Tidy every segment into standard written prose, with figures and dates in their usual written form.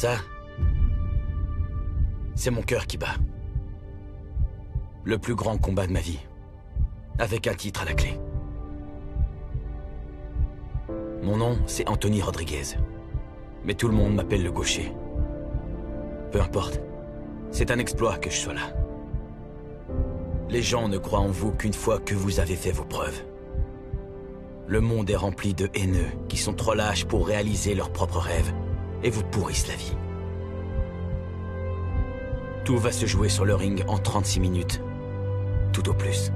Ça, c'est mon cœur qui bat. Le plus grand combat de ma vie. Avec un titre à la clé. Mon nom, c'est Anthony Rodriguez. Mais tout le monde m'appelle le gaucher. Peu importe. C'est un exploit que je sois là. Les gens ne croient en vous qu'une fois que vous avez fait vos preuves. Le monde est rempli de haineux qui sont trop lâches pour réaliser leurs propres rêves et vous pourrissent la vie. Tout va se jouer sur le ring en 36 minutes. Tout au plus.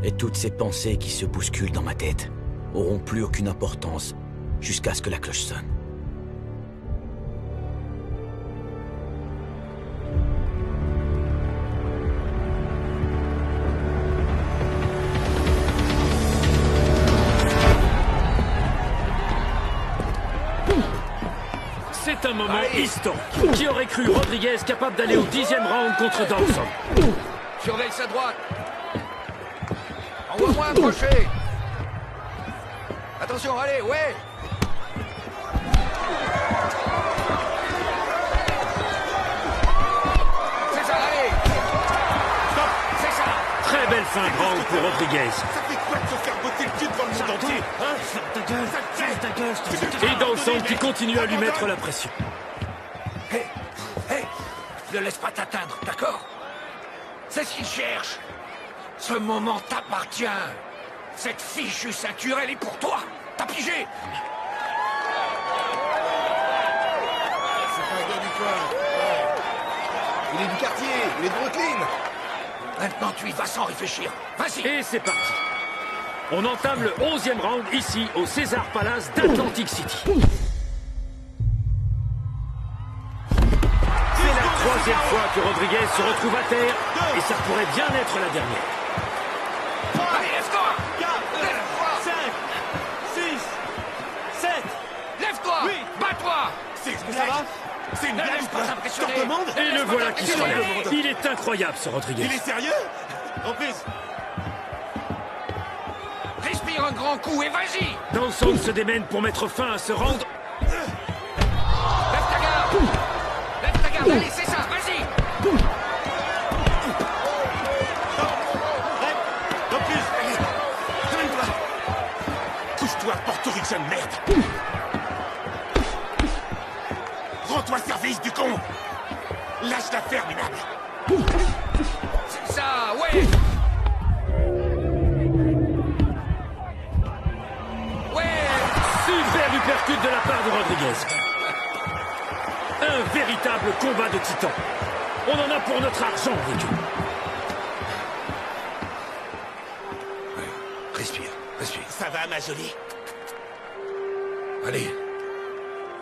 Et toutes ces pensées qui se bousculent dans ma tête auront plus aucune importance jusqu'à ce que la cloche sonne. C'est un moment historique. Qui aurait cru Rodriguez capable d'aller au 10e round contre Dawson? Surveille sa droite. Envoie-moi un crochet. Attention, allez, ouais. C'est ça, allez. Stop, c'est ça. Très belle fin de round pour Rodriguez. Ça fait quoi de se faire botter le cul devant le monde entier, hein? Et Dawson qui continue à lui mettre la pression. Hé, hé, ne laisse pas t'atteindre, d'accord? C'est ce qu'il cherche. Ce moment t'appartient. Cette fichue ceinture, elle est pour toi. T'as pigé? C'est pas un gars du coin. Ouais. Il est du quartier, il est de Brooklyn. Maintenant, tu y vas sans réfléchir. Vas-y. Et c'est parti. On entame le 11e round ici, au Caesars Palace d'Atlantic City. C'est la 3e fois que Rodriguez se retrouve à terre, et ça pourrait bien être la dernière. Allez, lève-toi. 4, Lève-toi. 5, 6, 7. Lève-toi. Oui. Bats-toi. Ça va? C'est une blague ou laisse pas quoi? t'impressionner. Je te demande? Et le voilà qui se relève. Demande. Il est incroyable, ce Rodriguez. Il est sérieux? En plus, Respire un grand coup et vas-y. Dawson se démène pour mettre fin à ce round. Lève ta garde. Lève ta garde. Allez, c'est ça. Vas-y. en plus. Ramène-toi. Touche-toi, portoricain de merde. Rends-toi service du con. Lâche l'affaire, minable. C'est ça. Ouais. Super uppercut de la part de Rodriguez. Un véritable combat de titans. On en a pour notre argent avec eux. Respire. Respire. Ça va, ma jolie? Allez.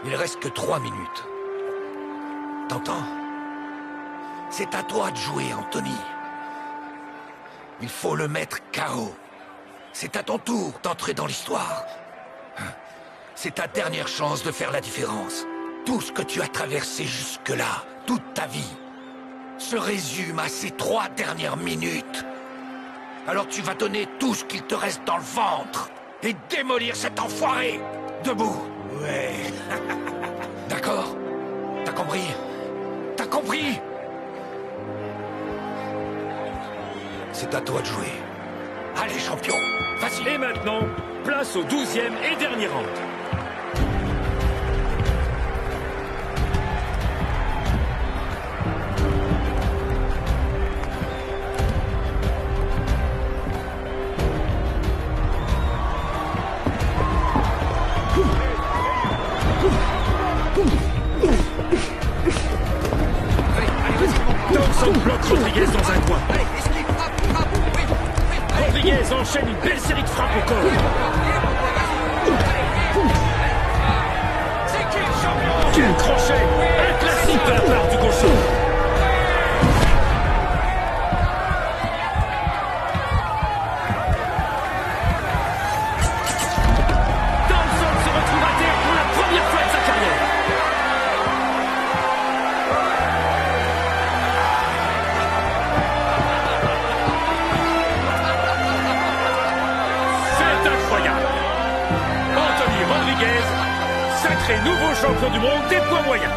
Il reste que 3 minutes. T'entends? C'est à toi de jouer, Anthony. Il faut le mettre KO. C'est à ton tour d'entrer dans l'histoire. C'est ta dernière chance de faire la différence. Tout ce que tu as traversé jusque-là, toute ta vie, se résume à ces 3 dernières minutes. Alors tu vas donner tout ce qu'il te reste dans le ventre et démolir cet enfoiré. Debout. Ouais. D'accord? T'as compris? T'as compris? C'est à toi de jouer. Allez, champion, vas-y. Et maintenant, place au 12e et dernier round. Dawson bloque Rodriguez dans un coin. Allez, esquive, frappe, frappe. Oui, oui. Rodriguez enchaîne une belle série de frappes au corps. C'est qui le champion? Quel crochet! Un classique de la part du gaucher. Dawson se retrouve à terre pour la première fois de sa carrière. C'est incroyable. Anthony Rodriguez, sacré nouveau champion du monde des poids moyens.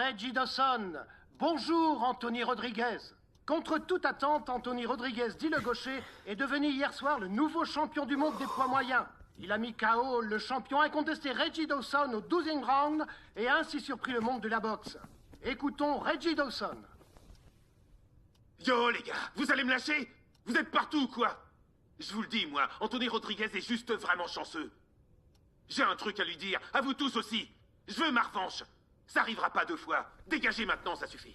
Reggie Dawson. Bonjour, Anthony Rodriguez. Contre toute attente, Anthony Rodriguez, dit le gaucher, est devenu hier soir le nouveau champion du monde des poids moyens. Il a mis KO le champion incontesté Reggie Dawson au 12e round et a ainsi surpris le monde de la boxe. Écoutons Reggie Dawson. Yo les gars, vous allez me lâcher? Vous êtes partout ou quoi? Je vous le dis, moi, Anthony Rodriguez est juste vraiment chanceux. J'ai un truc à lui dire, à vous tous aussi. Je veux ma revanche. Ça arrivera pas 2 fois. Dégagez maintenant, ça suffit.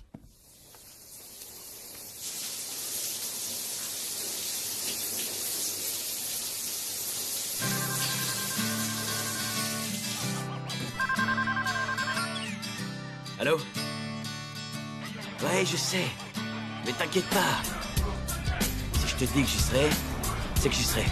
Allô? Ouais, je sais. Mais t'inquiète pas. Si je te dis que j'y serai, c'est que j'y serai.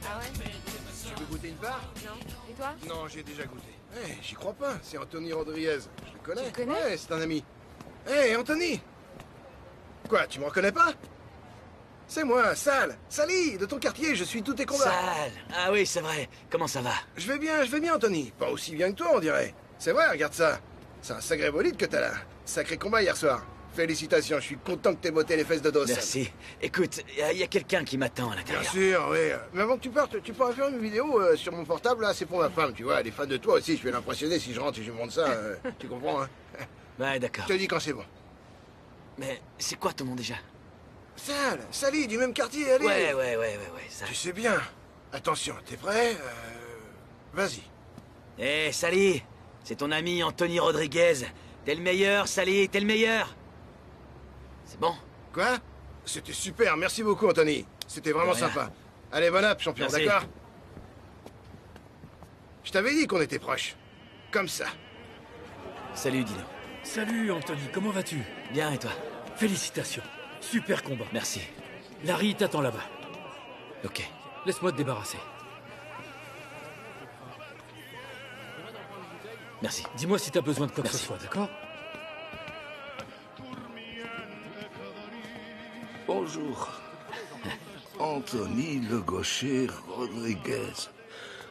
Ah ouais? Tu veux goûter une part? Non. Et toi? Non, j'ai déjà goûté. J'y crois pas, c'est Anthony Rodriguez. Je le connais. Tu le connais? Ouais, c'est un ami. Anthony! Quoi, tu me reconnais pas? C'est moi, Sal. Sally, de ton quartier, je suis tous tes combats. Sale. Ah oui, c'est vrai. Comment ça va? Je vais bien, Anthony. Pas aussi bien que toi, on dirait. C'est vrai, regarde ça. C'est un sacré bolide que t'as là. Sacré combat hier soir. Félicitations, je suis content que t'aies botté les fesses de dos. Merci. Écoute, il y a quelqu'un qui m'attend à Bien l'intérieur. sûr, oui. Mais avant que tu partes, tu pourras faire une vidéo sur mon portable, là, c'est pour ma femme, tu vois. Elle est fan de toi aussi, je vais l'impressionner si je rentre et je lui montre ça. Tu comprends, hein? Ouais, d'accord. Je te dis quand c'est bon. Mais c'est quoi ton nom déjà? Sal, Sally, du même quartier, allez. Ouais, ça. Tu sais bien. Attention, t'es prêt? Vas-y. Hé, Sally, c'est ton ami Anthony Rodriguez. T'es le meilleur, Sally, t'es le meilleur. C'est bon? Quoi? C'était super, merci beaucoup, Anthony. C'était vraiment De rien. sympa. Allez, bon app, champion, Merci. d'accord? Je t'avais dit qu'on était proches. Comme ça. Salut, Dino. Salut Anthony, comment vas-tu? Bien, et toi? Félicitations. Super combat. Merci. Larry t'attend là-bas. Ok. Laisse-moi te débarrasser. Merci. Dis-moi si t'as besoin de quoi que ce Merci. soit, d'accord? Bonjour. Anthony le Gaucher Rodriguez.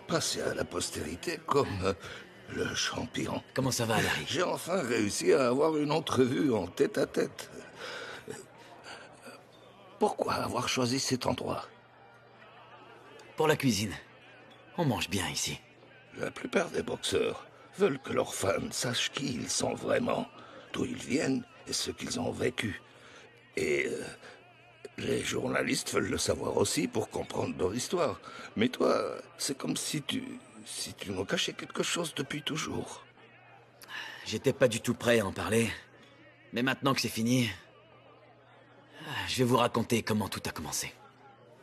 Passé à la postérité comme le champion. Comment ça va, Larry? J'ai enfin réussi à avoir une entrevue en tête-à-tête. Pourquoi avoir choisi cet endroit? Pour la cuisine. On mange bien ici. La plupart des boxeurs veulent que leurs fans sachent qui ils sont vraiment, d'où ils viennent et ce qu'ils ont vécu. Et les journalistes veulent le savoir aussi pour comprendre leur histoire. Mais toi, c'est comme si tu nous cachais quelque chose depuis toujours. J'étais pas du tout prêt à en parler. Mais maintenant que c'est fini, je vais vous raconter comment tout a commencé.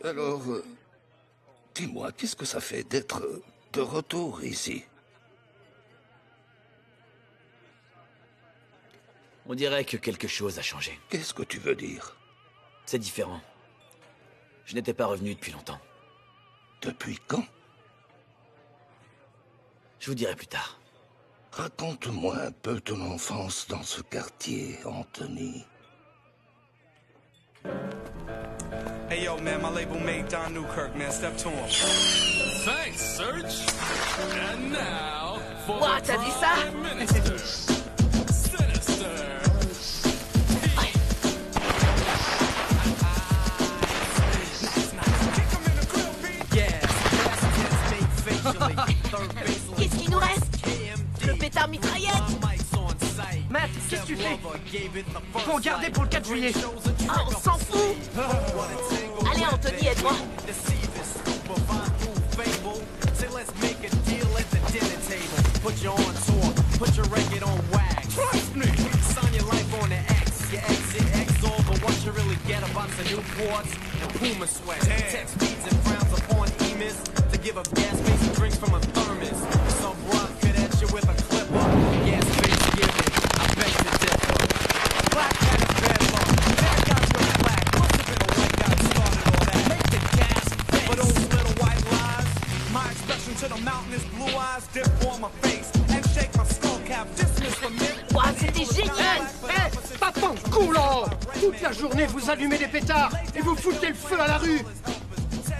Alors, dis-moi, qu'est-ce que ça fait d'être de retour ici? On dirait que quelque chose a changé. Qu'est-ce que tu veux dire? C'est différent. Je n'étais pas revenu depuis longtemps. Depuis quand? Je vous dirai plus tard. Raconte-moi un peu ton enfance dans ce quartier, Anthony. Hey yo, man, my label mate Don Newkirk, man. Step to him. Thanks, Serge. And now for What, the t'as dit ça? Prime Minister, Sinister. Qu'est-ce qu'il nous reste? Le pétard mitraillette? Matt, qu'est-ce que tu fais? Faut en garder pour le 4 juillet. Ah, on s'en fout! Allez, Anthony, aide-moi. Put you on tour, put your record on wax. Trust me. Sign your life on the X. Your exit X over what you really get about the Newports and Puma sweat. Text speeds and frowns upon emis to give up gas-based drinks from a thermos. Some rock fit at you with a clipper. Gas-based giving, I beg to differ. Black hat is bad luck. Bad guys with black Ouah, c'était génial! Papa en con là! Toute la journée vous allumez des pétards et vous foutez le feu à la rue!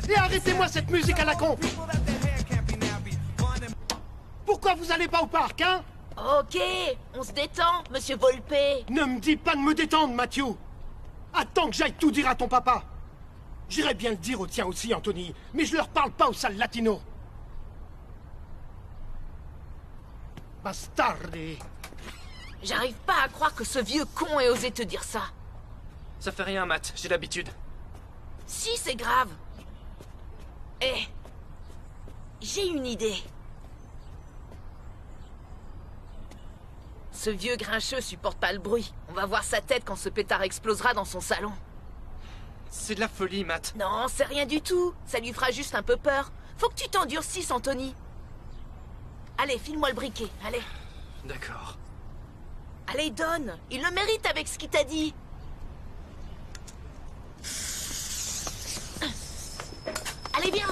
Et arrêtez-moi cette musique à la con! Pourquoi vous allez pas au parc, hein? Ok, on se détend, monsieur Volpe. Ne me dis pas de me détendre, Matthew! Attends que j'aille tout dire à ton papa! J'irais bien le dire au tien aussi, Anthony, mais je leur parle pas aux sales latinos! Bastardi! J'arrive pas à croire que ce vieux con ait osé te dire ça. Ça fait rien, Matt, j'ai l'habitude. Si, c'est grave. Eh, j'ai une idée. Ce vieux grincheux supporte pas le bruit. On va voir sa tête quand ce pétard explosera dans son salon. C'est de la folie, Matt. Non, c'est rien du tout. Ça lui fera juste un peu peur. Faut que tu t'endurcisses, Anthony. Allez, file-moi le briquet, allez. D'accord. Allez, donne. Il le mérite avec ce qu'il t'a dit. Allez, viens.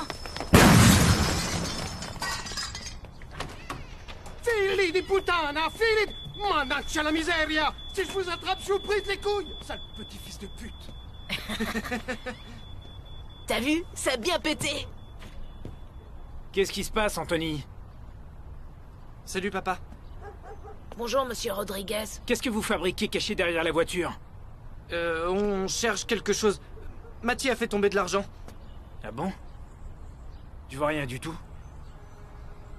Fili di puttana, fili... Mannaggia la miseria! Si je vous attrape, je vous brise les couilles! Sale petit fils de pute! T'as vu? Ça a bien pété. Qu'est-ce qui se passe, Anthony? Salut, papa. Bonjour, monsieur Rodriguez. Qu'est-ce que vous fabriquez caché derrière la voiture? On cherche quelque chose. Matty a fait tomber de l'argent. Ah bon? Je vois rien du tout.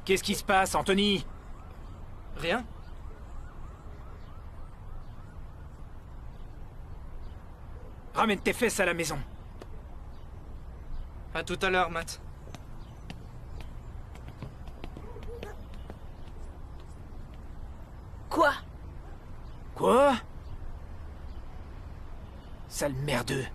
Qu'est-ce qui se passe, Anthony? Rien? Ramène tes fesses à la maison. À tout à l'heure, Matt. Quoi? Quoi? Sale merdeux.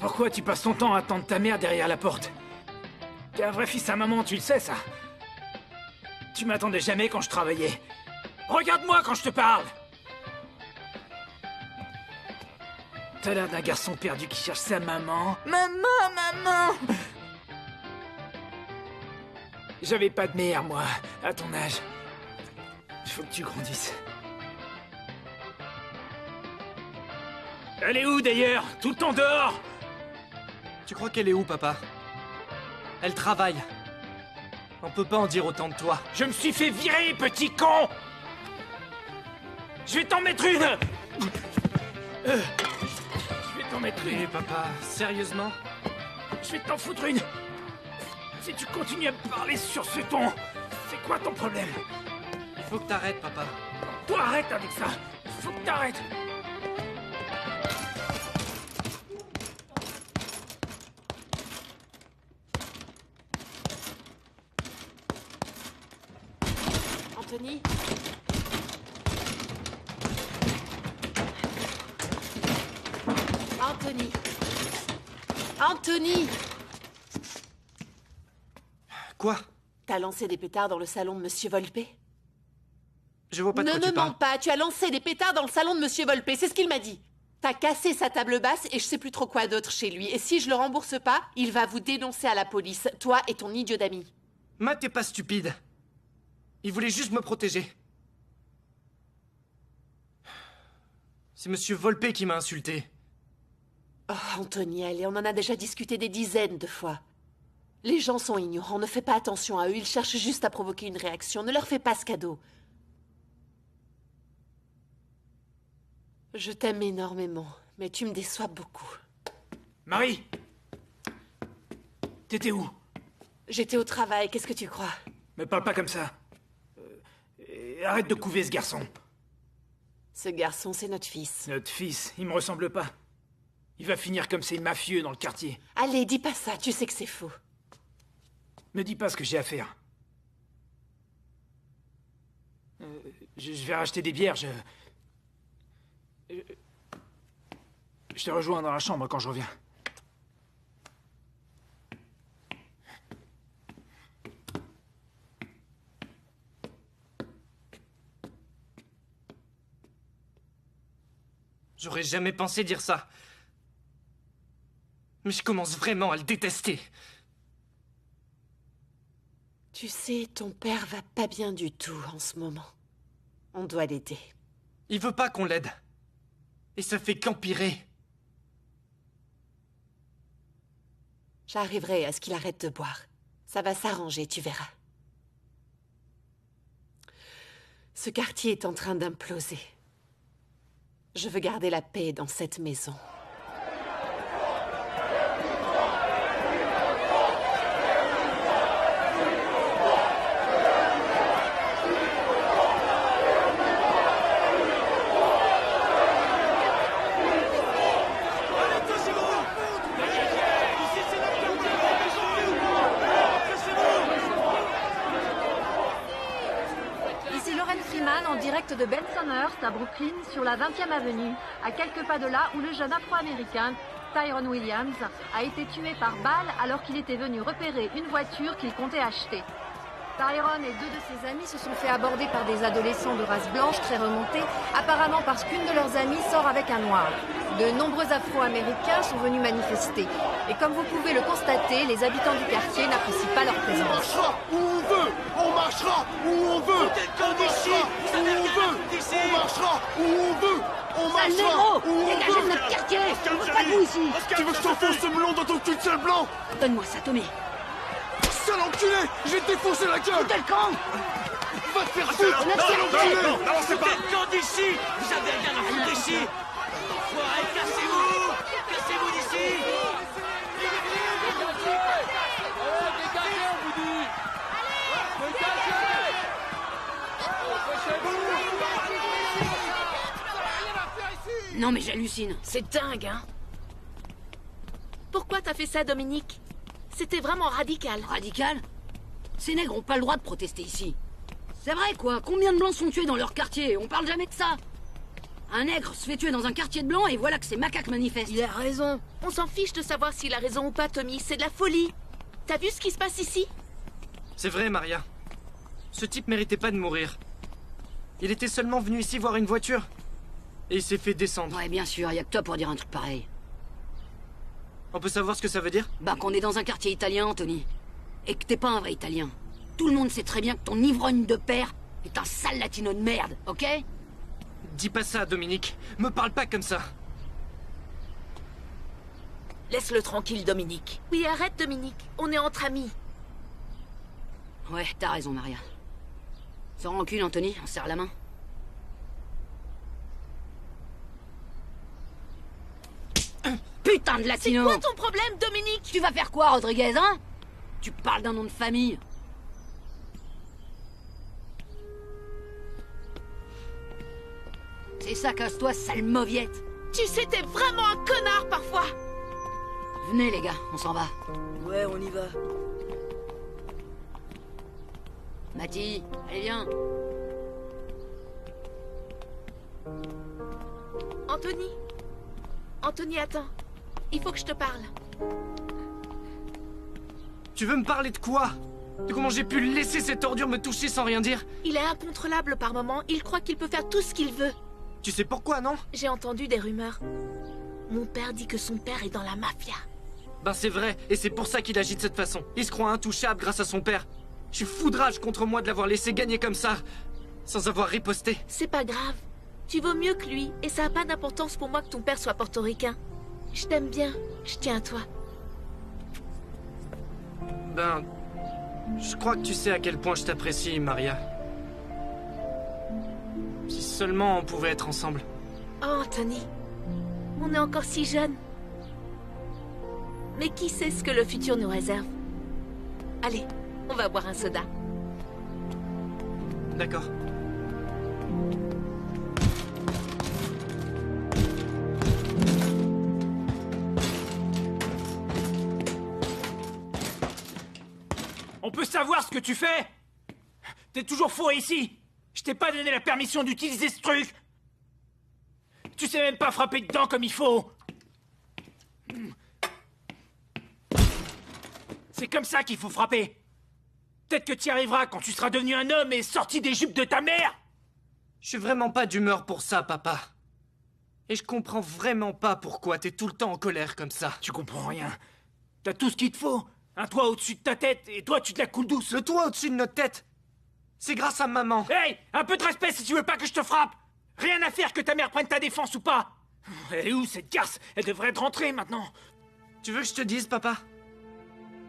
Pourquoi tu passes ton temps à attendre ta mère derrière la porte? T'es un vrai fils à maman, tu le sais, ça. Tu m'attendais jamais quand je travaillais. Regarde-moi quand je te parle! T'as l'air d'un garçon perdu qui cherche sa maman. Maman! J'avais pas de mère, moi, à ton âge. Il faut que tu grandisses. Elle est où, d'ailleurs? Tout le temps dehors? Tu crois qu'elle est où, papa? Elle travaille. On peut pas en dire autant de toi. Je me suis fait virer, petit con! Je vais t'en mettre une! Je vais t'en mettre une. Mais papa, sérieusement? Je vais t'en foutre une! Si tu continues à me parler sur ce ton, c'est quoi ton problème? Il faut que t'arrêtes, papa. Toi, arrête avec ça! Faut que t'arrêtes! Anthony? Anthony? Anthony! Quoi? T'as lancé des pétards dans le salon de Monsieur Volpe? Je vois pas de quoi Ne tu me parles. mens pas, tu as lancé des pétards dans le salon de Monsieur Volpe, c'est ce qu'il m'a dit. T'as cassé sa table basse et je sais plus trop quoi d'autre chez lui. Et si je le rembourse pas, il va vous dénoncer à la police, toi et ton idiot d'ami. Matt, t'es pas stupide. Il voulait juste me protéger. C'est Monsieur Volpe qui m'a insulté. Oh, Anthony, allez, on en a déjà discuté des dizaines de fois. Les gens sont ignorants, ne fais pas attention à eux, ils cherchent juste à provoquer une réaction, ne leur fais pas ce cadeau. Je t'aime énormément, mais tu me déçois beaucoup. Marie! T'étais où? J'étais au travail, qu'est-ce que tu crois? Me parle pas comme ça. Et arrête de couver ce garçon. Ce garçon, c'est notre fils. Notre fils, il me ressemble pas. Il va finir comme ces mafieux dans le quartier. Allez, dis pas ça, tu sais que c'est faux. Me dis pas ce que j'ai à faire. Je vais racheter des bières, Je te rejoins dans la chambre quand je reviens. J'aurais jamais pensé dire ça. Mais je commence vraiment à le détester. Tu sais, ton père va pas bien du tout en ce moment. On doit l'aider. Il veut pas qu'on l'aide. Et ça fait qu'empirer. J'arriverai à ce qu'il arrête de boire. Ça va s'arranger, tu verras. Ce quartier est en train d'imploser. Je veux garder la paix dans cette maison. De Bensonhurst à Brooklyn, sur la 20e avenue, à quelques pas de là où le jeune afro-américain Tyrone Williams a été tué par balle alors qu'il était venu repérer une voiture qu'il comptait acheter. Tyrone et deux de ses amis se sont fait aborder par des adolescents de race blanche très remontés, apparemment parce qu'une de leurs amies sort avec un noir. De nombreux Afro-Américains sont venus manifester. Et comme vous pouvez le constater, les habitants du quartier n'apprécient pas leur présence. On marchera où on veut. On marchera où on veut. On marchera où on veut. On marchera où on veut. On marchera où on veut. Dégagez de notre quartier. On veut pas de vous ici. Tu veux que je t'enfonce ce melon dans ton cul de sale blanc? Donne-moi ça, Tommy. Sale enculé! Je vais te défoncer la gueule! Foutez le camp! Va te faire foutre! Sale enculé! Non, c'est pas... Foutez le camp d'ici! Vous avez rien à foutre d'ici! Enfoiré, cassez-vous! Cassez-vous d'ici! Dégagez, on vous dit! Dégagez! Non mais j'hallucine. C'est dingue, hein? Pourquoi t'as fait ça, Dominique? C'était vraiment radical. Radical? Ces nègres ont pas le droit de protester ici. C'est vrai, quoi. Combien de blancs sont tués dans leur quartier? On parle jamais de ça. Un nègre se fait tuer dans un quartier de blancs et voilà que ces macaques manifestent. Il a raison. On s'en fiche de savoir s'il a raison ou pas, Tommy. C'est de la folie. T'as vu ce qui se passe ici? C'est vrai, Maria. Ce type méritait pas de mourir. Il était seulement venu ici voir une voiture. Et il s'est fait descendre. Ouais, bien sûr. Y a que toi pour dire un truc pareil. On peut savoir ce que ça veut dire? Bah qu'on est dans un quartier italien, Anthony. Et que t'es pas un vrai italien. Tout le monde sait très bien que ton ivrogne de père est un sale latino de merde, ok? Dis pas ça, Dominique. Me parle pas comme ça. Laisse-le tranquille, Dominique. Oui, arrête, Dominique. On est entre amis. Ouais, t'as raison, Maria. Sans rancune, Anthony, on serre la main. Putain de latino! C'est quoi ton problème, Dominique? Tu vas faire quoi, Rodriguez, hein? Tu parles d'un nom de famille. C'est ça, casse-toi, sale mauviette. Tu sais, t'es vraiment un connard parfois. Venez, les gars, on s'en va. Ouais, on y va. Mati, allez, viens. Anthony? Anthony, attends. Il faut que je te parle. Tu veux me parler de quoi? De comment j'ai pu laisser cette ordure me toucher sans rien dire? Il est incontrôlable par moments. Il croit qu'il peut faire tout ce qu'il veut. Tu sais pourquoi, non? J'ai entendu des rumeurs. Mon père dit que son père est dans la mafia. Ben c'est vrai, et c'est pour ça qu'il agit de cette façon. Il se croit intouchable grâce à son père. Je suis foudrage contre moi de l'avoir laissé gagner comme ça, sans avoir riposté. C'est pas grave. Tu vaux mieux que lui, et ça a pas d'importance pour moi que ton père soit portoricain. Je t'aime bien, je tiens à toi. Ben... je crois que tu sais à quel point je t'apprécie, Maria. Si seulement on pouvait être ensemble. Oh, Anthony. On est encore si jeunes. Mais qui sait ce que le futur nous réserve? Allez, on va boire un soda. D'accord. On peut savoir ce que tu fais? T'es toujours faux ici. Je t'ai pas donné la permission d'utiliser ce truc. Tu sais même pas frapper dedans comme il faut. C'est comme ça qu'il faut frapper. Peut-être que tu y arriveras quand tu seras devenu un homme et sorti des jupes de ta mère. Je suis vraiment pas d'humeur pour ça, papa. Et je comprends vraiment pas pourquoi t'es tout le temps en colère comme ça. Tu comprends rien. T'as tout ce qu'il te faut. Un toit au-dessus de ta tête et toi tu te la coules douce. Le toit au-dessus de notre tête, c'est grâce à maman. Hey, un peu de respect si tu veux pas que je te frappe. Rien à faire que ta mère prenne ta défense ou pas. Elle est où cette garce? Elle devrait être rentrée maintenant. Tu veux que je te dise, papa?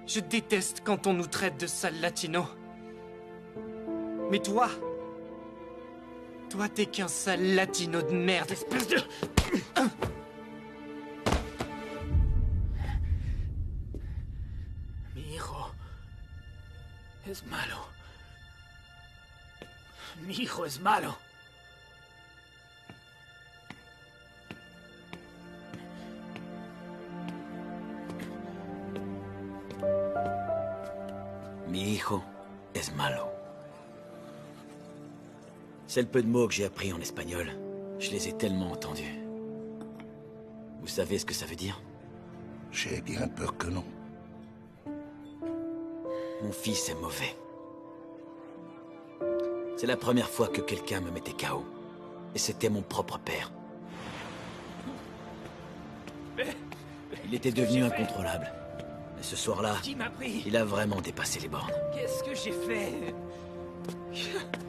Je déteste quand on nous traite de sales latinos. Mais toi... Toi, t'es qu'un sale latino de merde, espèce de... Mi hijo es malo. Mi hijo es malo. Mi hijo es malo. C'est le peu de mots que j'ai appris en espagnol. Je les ai tellement entendus. Vous savez ce que ça veut dire? J'ai bien peur que non. Mon fils est mauvais. C'est la première fois que quelqu'un me mettait KO. Et c'était mon propre père. Il était devenu incontrôlable. Mais ce soir-là, il a vraiment dépassé les bornes. Qu'est-ce que j'ai fait?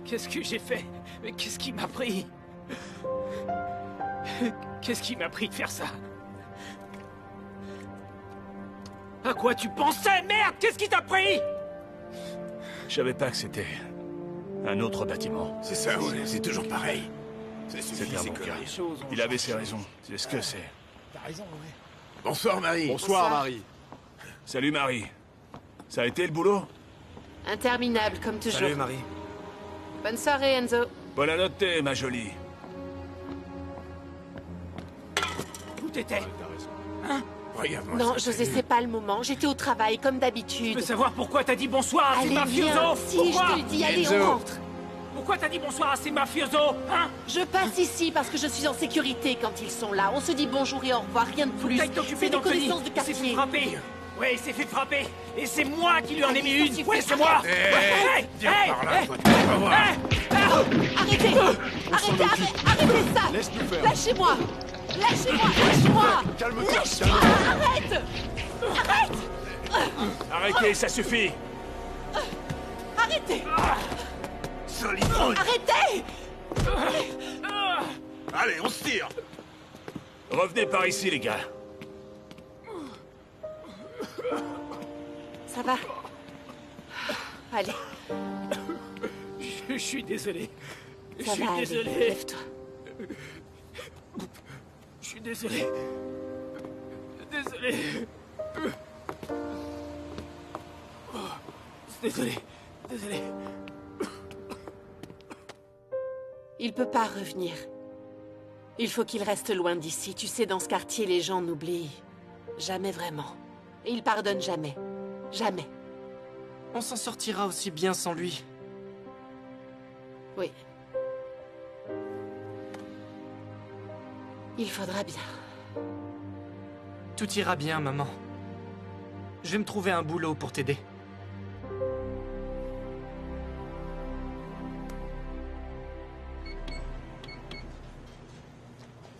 Qu'est-ce que j'ai fait? Mais qu'est-ce qui m'a pris? Qu'est-ce qui m'a pris de faire ça? À quoi tu pensais? Merde! Qu'est-ce qui t'a pris? Je savais pas que c'était un autre bâtiment. C'est ça, ouais, c'est toujours pareil. C'était un bon gars. Il avait ses raisons. C'est ce que c'est. T'as raison, ouais. Bonsoir, Marie. Bonsoir, Marie. Salut, Marie. Ça a été le boulot? Interminable, comme toujours. Salut, Marie. Bonne soirée, Enzo. Bonne à noter, ma jolie. Où t'étais? Hein? Regarde-moi Non, ça, José, c'est pas le moment. J'étais au travail, comme Je d'habitude. veux savoir pourquoi t'as dit bonsoir à ces Allez, mafiosos. viens. Si, Pourquoi? je te le dis, allez, on rentre. Pourquoi t'as dit bonsoir à ces mafiosos? Hein? Je passe ici parce que je suis en sécurité quand ils sont là. On se dit bonjour et au revoir, rien de plus. T'as t'occupé C'est des d'Anthony. connaissances de Il s'est fait quartier. frapper. Ouais, il s'est fait frapper. Et c'est moi qui lui en ai mis Allez, ça une. suffit. Ouais, c'est moi. Arrête. Viens par là, toi, tu vas voir. Arrêtez. Arrêtez ça. Laisse-nous faire. Lâchez-moi. Lâchez-moi. Calme-toi. Lâche-moi. Arrête. Arrêtez, ça suffit. Arrêtez. Solidement. Arrêtez. Allez, on se tire. Revenez par ici, les gars. Ça va? Allez, Je suis désolé. Je ça suis va aller. désolé. Lève-toi. Je suis désolé. Désolé. Désolé. Désolé. Il peut pas revenir. Il faut qu'il reste loin d'ici. Tu sais, dans ce quartier, les gens n'oublient jamais vraiment. Et ils pardonnent jamais. Jamais. On s'en sortira aussi bien sans lui. Oui. Il faudra bien. Tout ira bien, maman. Je vais me trouver un boulot pour t'aider.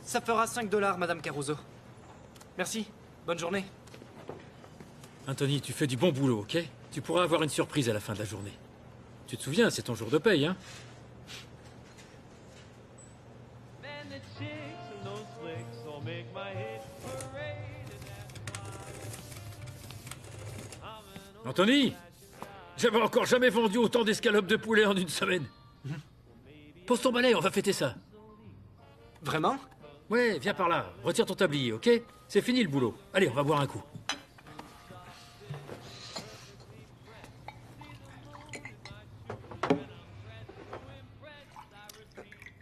Ça fera 5 $, Madame Caruso. Merci. Bonne journée. Anthony, tu fais du bon boulot, ok? Tu pourras avoir une surprise à la fin de la journée. Tu te souviens, c'est ton jour de paye, hein? Anthony! J'avais encore jamais vendu autant d'escalopes de poulet en une semaine. Pose ton balai, on va fêter ça. Vraiment? Ouais, viens par là. Retire ton tablier, ok? C'est fini le boulot. Allez, on va boire un coup.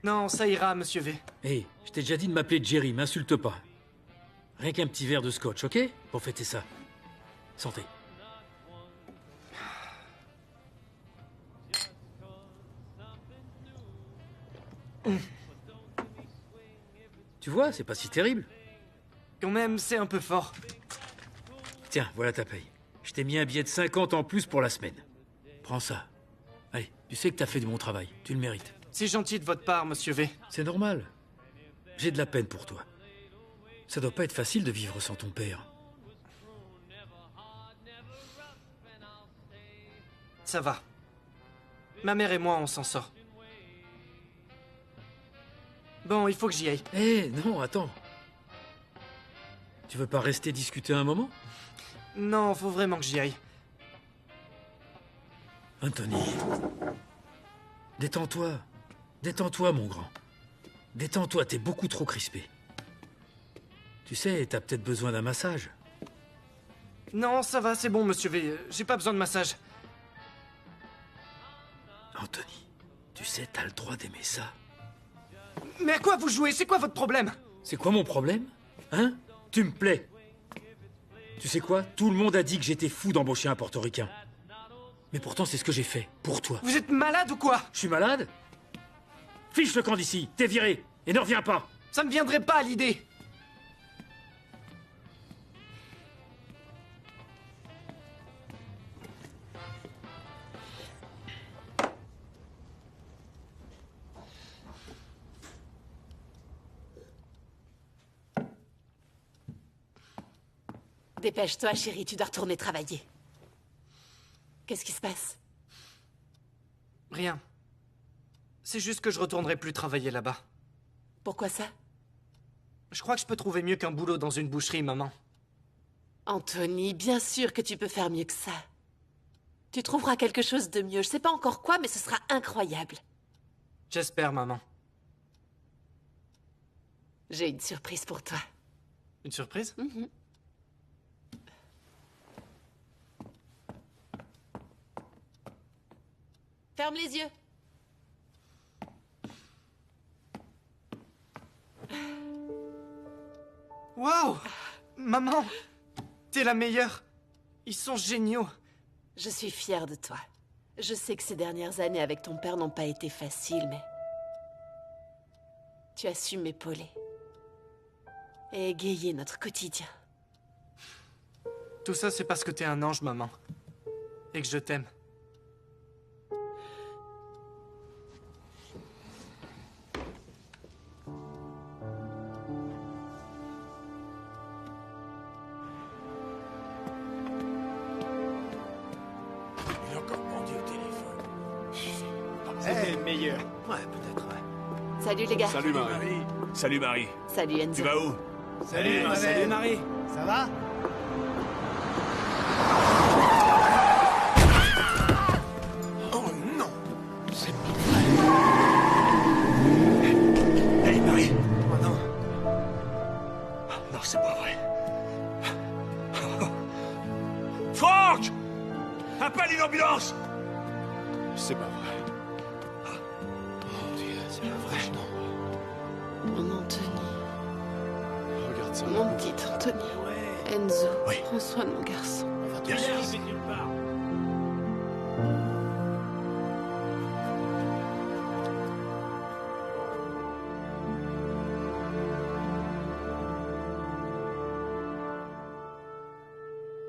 Non, ça ira, Monsieur V. Hé, je t'ai déjà dit de m'appeler Jerry, m'insulte pas. Rien qu'un petit verre de scotch, ok? Pour fêter ça. Santé. Tu vois, c'est pas si terrible. Quand même, c'est un peu fort. Tiens, voilà ta paye. Je t'ai mis un billet de 50 en plus pour la semaine. Prends ça. Allez, tu sais que t'as fait du bon travail. Tu le mérites. C'est gentil de votre part, monsieur V. C'est normal. J'ai de la peine pour toi. Ça doit pas être facile de vivre sans ton père. Ça va. Ma mère et moi, on s'en sort. Bon, il faut que j'y aille. Eh, non, attends. Tu veux pas rester discuter un moment? Non, faut vraiment que j'y aille. Anthony. Détends-toi. Détends-toi, mon grand. Détends-toi, t'es beaucoup trop crispé. Tu sais, t'as peut-être besoin d'un massage. Non, ça va, c'est bon, monsieur V. J'ai pas besoin de massage. Anthony, tu sais, t'as le droit d'aimer ça. Mais à quoi vous jouez? C'est quoi votre problème? C'est quoi mon problème? Hein? Tu me plais. Tu sais quoi? Tout le monde a dit que j'étais fou d'embaucher un portoricain. Mais pourtant, c'est ce que j'ai fait, pour toi. Vous êtes malade ou quoi? Je suis malade? Fiche le camp d'ici, t'es viré, et ne reviens pas. Ça me viendrait pas à l'idée. Dépêche-toi, chérie, tu dois retourner travailler. Qu'est-ce qui se passe? Rien. C'est juste que je retournerai plus travailler là-bas. Pourquoi ça? Je crois que je peux trouver mieux qu'un boulot dans une boucherie, maman. Anthony, bien sûr que tu peux faire mieux que ça. Tu trouveras quelque chose de mieux. Je sais pas encore quoi, mais ce sera incroyable. J'espère, maman. J'ai une surprise pour toi. Une surprise? Ferme les yeux. Waouh! Maman! T'es la meilleure! Ils sont géniaux! Je suis fière de toi. Je sais que ces dernières années avec ton père n'ont pas été faciles, mais... tu as su m'épauler. Et égayer notre quotidien. Tout ça, c'est parce que t'es un ange, maman. Et que je t'aime. Meilleur. Ouais, peut-être, ouais. Salut les gars. Salut Marie. Salut Marie. Salut Enzo. Tu vas où? Salut Marie. Ça va? Oh non! C'est pas vrai. Hey Marie. Oh non. Non, c'est pas vrai. Franck! Appelle une ambulance! C'est pas vrai. Mon Anthony. Regarde ça. Mon petit Anthony. Enzo, prends soin de mon garçon. Bien sûr.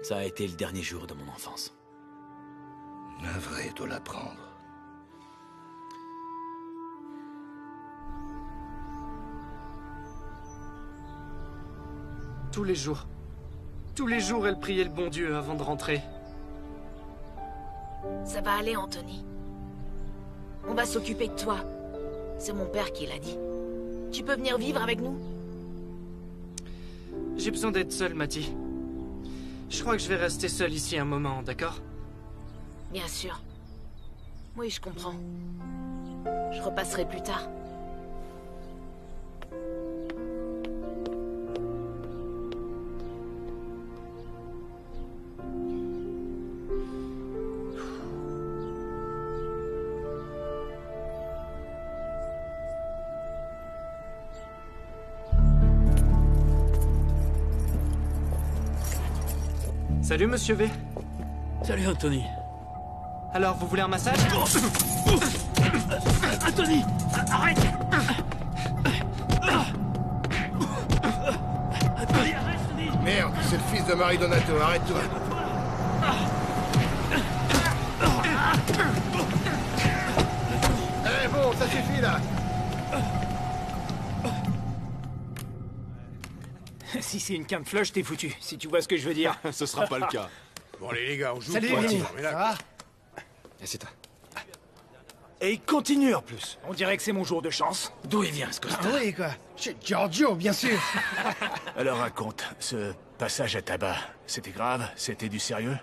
Ça a été le dernier jour de mon enfance. Navré de l'apprendre. Tous les jours. Tous les jours, elle priait le bon Dieu avant de rentrer. Ça va aller, Anthony. On va s'occuper de toi. C'est mon père qui l'a dit. Tu peux venir vivre avec nous? J'ai besoin d'être seul, Matty. Je crois que je vais rester seul ici un moment, d'accord? Bien sûr. Oui, je comprends. Je repasserai plus tard. Salut, monsieur V. Salut, Anthony. Alors, vous voulez un massage? Anthony! Arrête! Anthony, Merde, c'est le fils de Marie Donato, arrête-toi. Eh bon, ça suffit là. Si c'est une cam flush, t'es foutu, si tu vois ce que je veux dire. Ce sera pas le cas. Bon allez les gars, on joue. Salut, quoi, Vinny. mais là, Ça va? Et c'est toi. Et il continue en plus. On dirait que c'est mon jour de chance. D'où il vient, ce costard? Ah oui, quoi. Chez Giorgio, bien sûr. Alors raconte, ce passage à tabac, c'était grave? C'était du sérieux?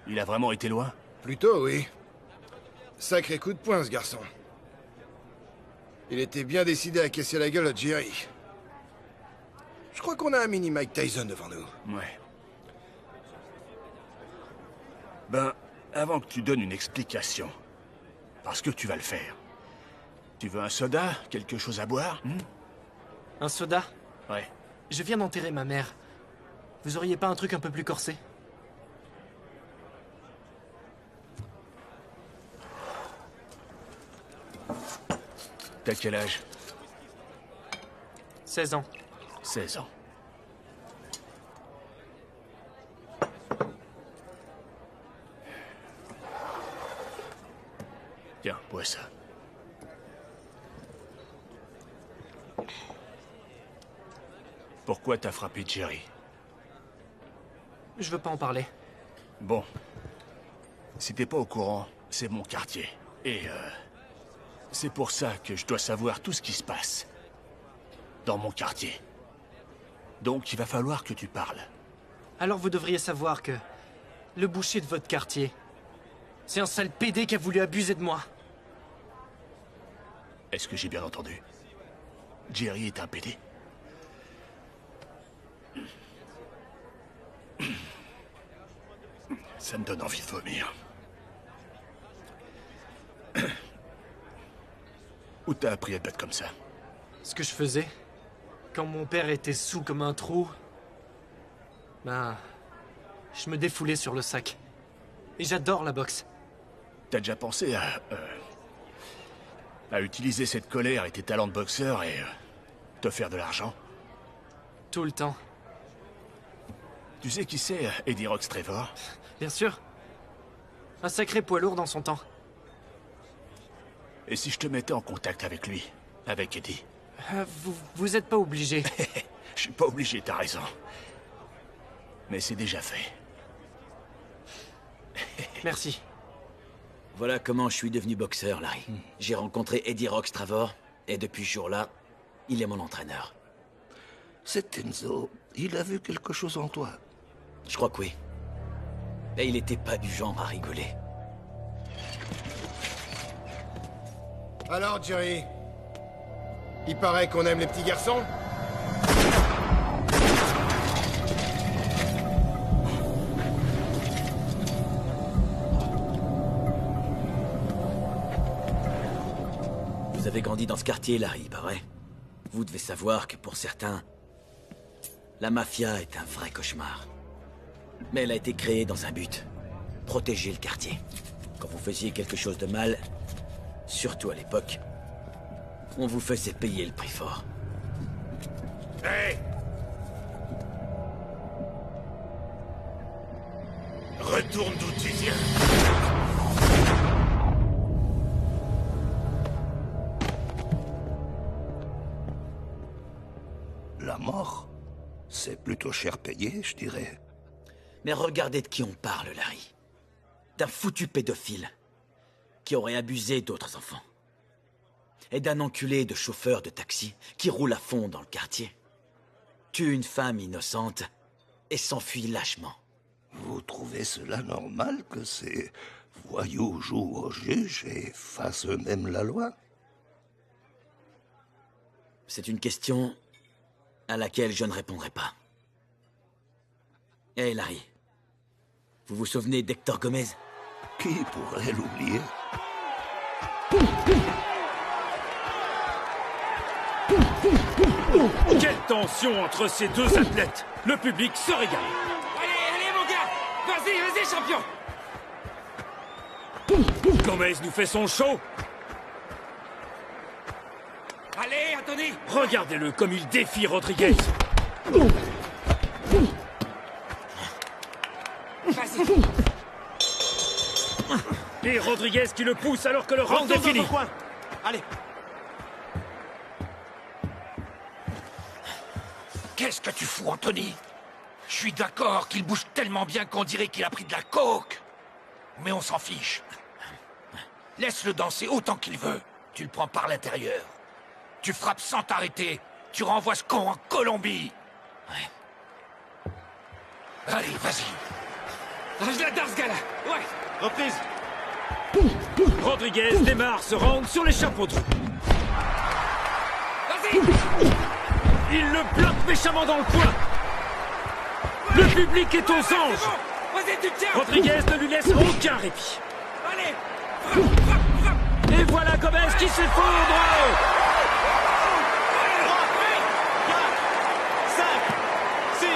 Il a vraiment été loin? Plutôt, oui. Sacré coup de poing, ce garçon. Il était bien décidé à casser la gueule à Jerry. Je crois qu'on a un mini Mike Tyson devant nous. Ouais. Ben, avant que tu donnes une explication, parce que tu vas le faire, tu veux un soda? Quelque chose à boire? Un soda? Ouais. Je viens d'enterrer ma mère. Vous auriez pas un truc un peu plus corsé? T'as quel âge? 16 ans. 16 ans. Tiens, bois ça. Pourquoi t'as frappé Jerry? Je veux pas en parler. Bon. Si t'es pas au courant, c'est mon quartier. Et c'est pour ça que je dois savoir tout ce qui se passe. Dans mon quartier. Donc il va falloir que tu parles. Alors vous devriez savoir que le boucher de votre quartier, c'est un sale pédé qui a voulu abuser de moi. Est-ce que j'ai bien entendu? Jerry est un pédé? Ça me donne envie de vomir. Où t'as appris à te battre comme ça? Ce que je faisais, quand mon père était saoul comme un trou, ben, je me défoulais sur le sac. Et j'adore la boxe. T'as déjà pensé à utiliser cette colère et tes talents de boxeur et te faire de l'argent? Tout le temps. Tu sais qui c'est, Eddie Rocks Trevor? Bien sûr. Un sacré poids lourd dans son temps. Et si je te mettais en contact avec lui, avec Eddie? Vous êtes pas obligé. Je suis pas obligé, t'as raison. Mais c'est déjà fait. Merci. Voilà comment je suis devenu boxeur, Larry. J'ai rencontré Eddie Rocks Trevor, et depuis ce jour-là, il est mon entraîneur. C'est Enzo. Il a vu quelque chose en toi. Je crois que oui. Et il était pas du genre à rigoler. Alors, Jerry, il paraît qu'on aime les petits garçons? Vous avez grandi dans ce quartier, Larry, pas vrai? Vous devez savoir que pour certains, la mafia est un vrai cauchemar. Mais elle a été créée dans un but. Protéger le quartier. Quand vous faisiez quelque chose de mal, surtout à l'époque, on vous faisait payer le prix fort. Hé! Retourne d'où tu viens. La mort, c'est plutôt cher payé, je dirais. Mais regardez de qui on parle, Larry. D'un foutu pédophile qui aurait abusé d'autres enfants. Et d'un enculé de chauffeur de taxi qui roule à fond dans le quartier. Tue une femme innocente et s'enfuit lâchement. Vous trouvez cela normal que ces voyous jouent au juge et fassent eux-mêmes la loi? C'est une question à laquelle je ne répondrai pas. Hé, Larry. Vous vous souvenez d'Hector Gomez? Qui pourrait l'oublier? Quelle tension entre ces deux athlètes! Le public se régale! Allez, mon gars! Vas-y, champion! Gomez nous fait son show! Allez, Anthony! Regardez-le comme il défie Rodriguez! C'est Rodriguez qui le pousse alors que le round est fini. Allez. Qu'est-ce que tu fous, Anthony? Je suis d'accord qu'il bouge tellement bien qu'on dirait qu'il a pris de la coke. Mais on s'en fiche. Laisse-le danser autant qu'il veut. Tu le prends par l'intérieur. Tu frappes sans t'arrêter. Tu renvoies ce con en Colombie. Ouais. Allez, vas-y. Je l'adore, ce gars-là. Ouais. Reprise. Rodriguez démarre ce round sur les chapeaux de roue. Vas-y. Il le bloque méchamment dans le coin. Le public est aux anges. Vas-y, tu tiens. Rodriguez ne lui laisse aucun répit. Allez. Et voilà Gomez qui s'effondre. 5, 6,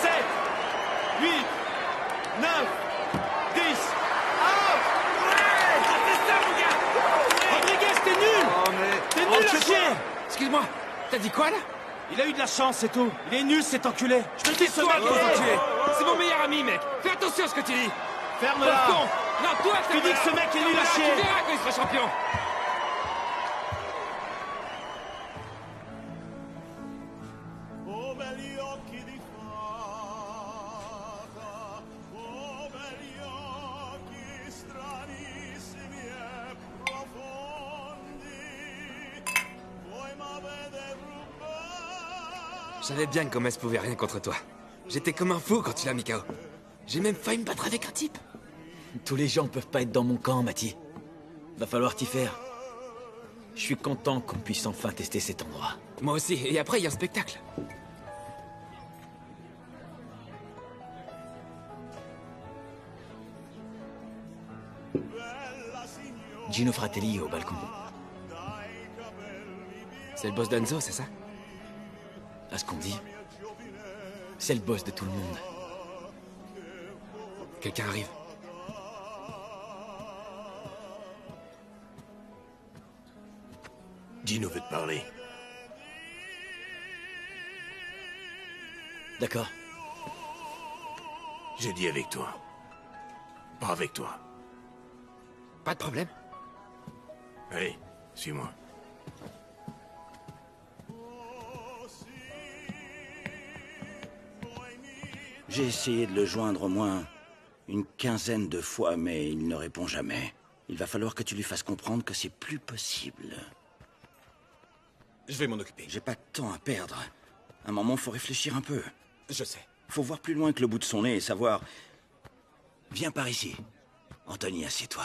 7, 8, 9, 10. Out! C'est ça, mon gars. Rodriguez, t'es nul! Oh, mais... T'es nul à chier! Excuse-moi, t'as dit quoi, là? Il a eu de la chance, c'est tout. Il est nul, cet enculé. Je te dis, ce mec est enculé. C'est mon meilleur ami, mec. Fais attention à ce que tu dis. Ferme-la. Non, toi, tu dis que ce mec est nul à chier. Tu verras quand il sera champion. Je savais bien que Gomez pouvait rien contre toi. J'étais comme un fou quand tu l'as mis KO. J'ai même failli me battre avec un type. Tous les gens peuvent pas être dans mon camp, Matty. Va falloir t'y faire. Je suis content qu'on puisse enfin tester cet endroit. Moi aussi, et après il y a un spectacle. Gino Fratelli au balcon. C'est le boss d'Enzo, c'est ça? À ce qu'on dit, c'est le boss de tout le monde. Quelqu'un arrive. Gino veut te parler. D'accord. J'ai dit avec toi. Pas avec toi. Pas de problème. Allez, suis-moi. J'ai essayé de le joindre au moins une quinzaine de fois, mais il ne répond jamais. Il va falloir que tu lui fasses comprendre que c'est plus possible. Je vais m'en occuper. J'ai pas de temps à perdre. À un moment, faut réfléchir un peu. Je sais. Faut voir plus loin que le bout de son nez et savoir... Viens par ici. Anthony, assieds-toi.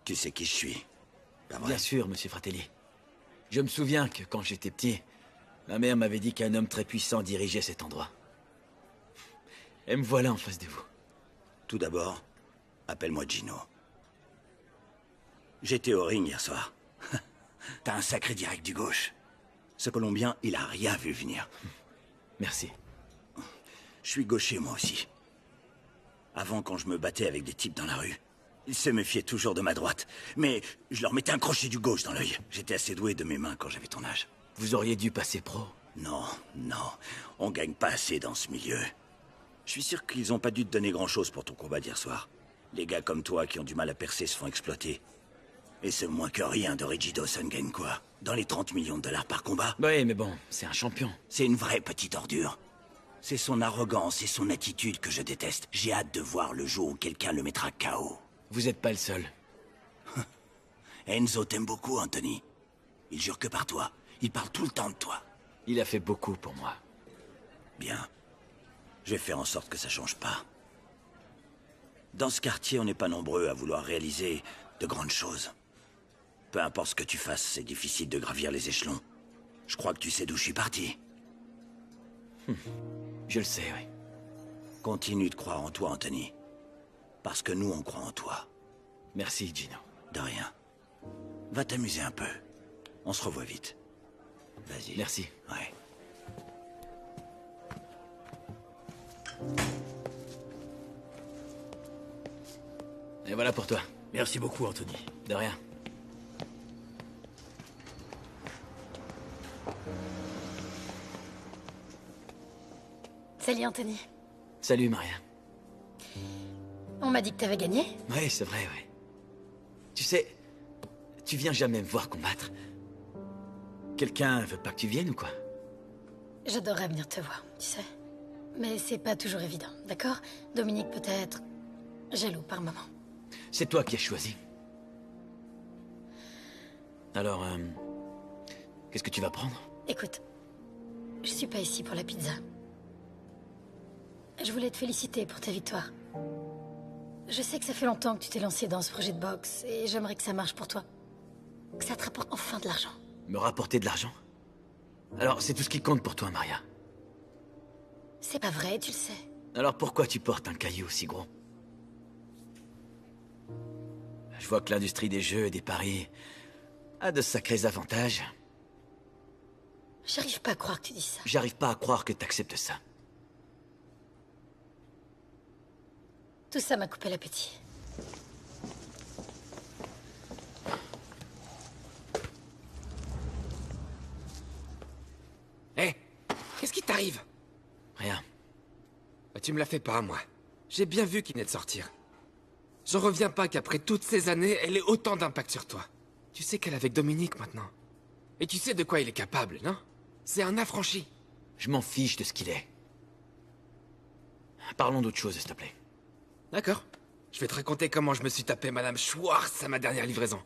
Tu sais qui je suis, pas vrai? Bien sûr, monsieur Fratelli. Je me souviens que quand j'étais petit, ma mère m'avait dit qu'un homme très puissant dirigeait cet endroit. Et me voilà en face de vous. Tout d'abord, appelle-moi Gino. J'étais au ring hier soir. T'as un sacré direct du gauche. Ce Colombien, il a rien vu venir. Merci. Je suis gaucher, moi aussi. Avant, quand je me battais avec des types dans la rue, ils se méfiaient toujours de ma droite. Mais je leur mettais un crochet du gauche dans l'œil. J'étais assez doué de mes mains quand j'avais ton âge. Vous auriez dû passer pro. Non, non. On gagne pas assez dans ce milieu. Je suis sûr qu'ils ont pas dû te donner grand-chose pour ton combat d'hier soir. Les gars comme toi qui ont du mal à percer se font exploiter. Et c'est moins que rien de Reggie Dawson gagne quoi? Dans les 30 millions de dollars par combat? Oui, mais bon, c'est un champion. C'est une vraie petite ordure. C'est son arrogance et son attitude que je déteste. J'ai hâte de voir le jour où quelqu'un le mettra KO. Vous êtes pas le seul. Enzo t'aime beaucoup, Anthony. Il jure que par toi. Il parle tout le temps de toi. Il a fait beaucoup pour moi. Bien. Je vais faire en sorte que ça change pas. Dans ce quartier, on n'est pas nombreux à vouloir réaliser de grandes choses. Peu importe ce que tu fasses, c'est difficile de gravir les échelons. Je crois que tu sais d'où je suis parti. Je le sais, oui. Continue de croire en toi, Anthony. Parce que nous, on croit en toi. Merci, Gino. De rien. Va t'amuser un peu. On se revoit vite. Vas-y. Merci. Ouais. Et voilà pour toi. Merci beaucoup, Anthony. De rien. Salut, Anthony. Salut, Maria. On m'a dit que t'avais gagné. Oui, c'est vrai, oui. Tu sais, tu viens jamais me voir combattre. Quelqu'un veut pas que tu viennes ou quoi? J'adorerais venir te voir, tu sais. Mais c'est pas toujours évident, d'accord? Dominique peut être jaloux par moment. C'est toi qui as choisi. Alors, qu'est-ce que tu vas prendre? Écoute, je suis pas ici pour la pizza. Je voulais te féliciter pour ta victoire. Je sais que ça fait longtemps que tu t'es lancé dans ce projet de boxe, et j'aimerais que ça marche pour toi. Que ça te rapporte enfin de l'argent. Me rapporter de l'argent? Alors, c'est tout ce qui compte pour toi, Maria. C'est pas vrai, tu le sais. Alors pourquoi tu portes un caillou aussi gros? Je vois que l'industrie des jeux et des paris a de sacrés avantages. J'arrive pas à croire que tu dis ça. J'arrive pas à croire que t'acceptes ça. Tout ça m'a coupé l'appétit. Hé, qu'est-ce qui t'arrive? Rien. Bah, tu me la fais pas, moi. J'ai bien vu qu'il venait de sortir. J'en reviens pas qu'après toutes ces années, elle ait autant d'impact sur toi. Tu sais qu'elle est avec Dominique maintenant. Et tu sais de quoi il est capable, non? C'est un affranchi. Je m'en fiche de ce qu'il est. Parlons d'autre chose, s'il te plaît. D'accord. Je vais te raconter comment je me suis tapé Madame Schwartz à ma dernière livraison.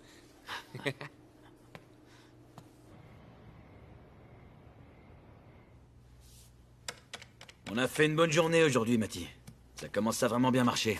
On a fait une bonne journée aujourd'hui, Matty. Ça commence à vraiment bien marcher.